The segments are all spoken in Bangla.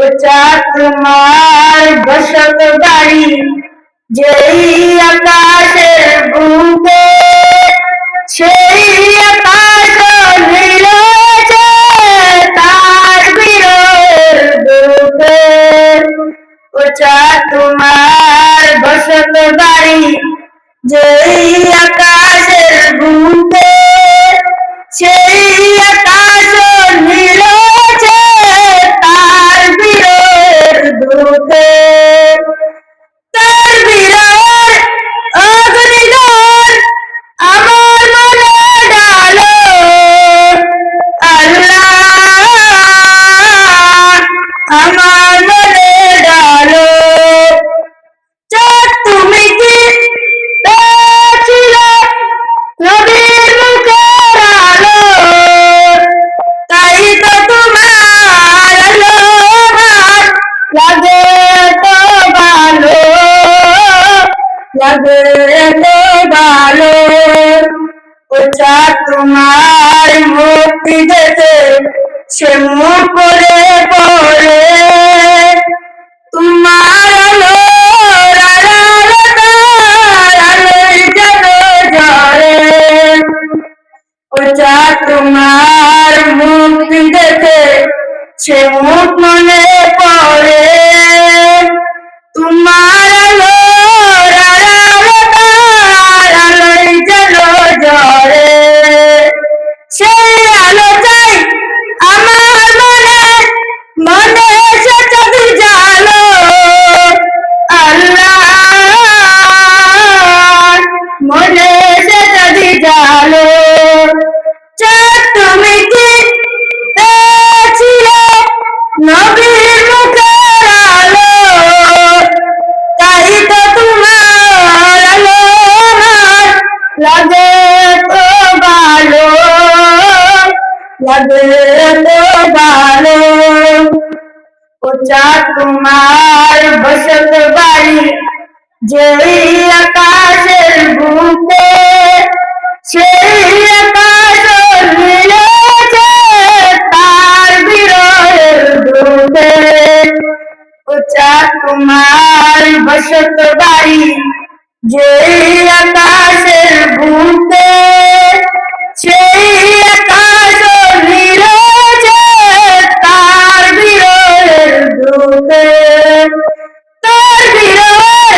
উঁচা তোমার বসত বাড়ি যেই আকাশের বুকে, সেই আকাশ নীলেছে তার বীরের বুকে। উঁচা তোমার বসত বাড়ি যেই আকাশের বুকে, সেই আকাশ নীলেছে তার বীরের বুকে। তার বীরের অগ্নিদান আমার মনে ডালো, আল্লাহ আমার মনে ডালো। তুমি কি পেয়েছিলে নবীর মুখের আলো, তাই তো তোমার আলো আমার লাগে তো ভালো, লাগে তো ভালো। উঁচা তোমার মুক্তি দেখে সে মুখ করে পড়ে, তোমার আলো উঁচা তোমার মুক্তি দেখে সে মুখ মনে পড়ে, তোমার আলো আলোয় যেন জ্বরে। সেই আলো চাই আমার মনে, মনে সে যদি জালো, আল্লাহ মনে সে যদি জালো। তুমি কি পেয়েছিলে নবীর মুখের আলো, তাই তো তোমার আলো আমার লাগে তো ভালো, লাগে তো ভালো। উঁচা তোমার বসত বাড়ি যেই আকাশের বুকে, সেই আকাশ নীলেছে তার বীরের বুকে। উঁচা তোমার বসত বাড়ি যেই আকাশের বুকে, সেই আকাশ নীলেছে তার বীরের বুকে। তার বীরের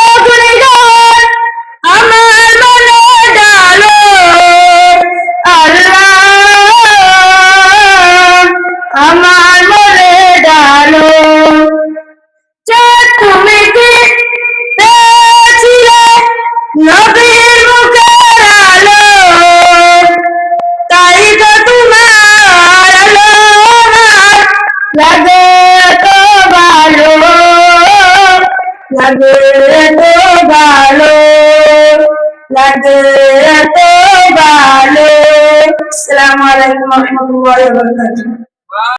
অগ্নিদান আমার মনে ডালো, আল্লাহ আমার মনে ডালো। তুমি কি পেয়েছিলে নবীর মুখের আলো, তাই তো তোমার আলো আমার লাগে তো ভালো, লাগে তো ভালো, লাগে তো ভালো। আসসালামু আলাইকুম ওয়া রাহমাতুল্লাহি ওয়া বারাকাতুহু।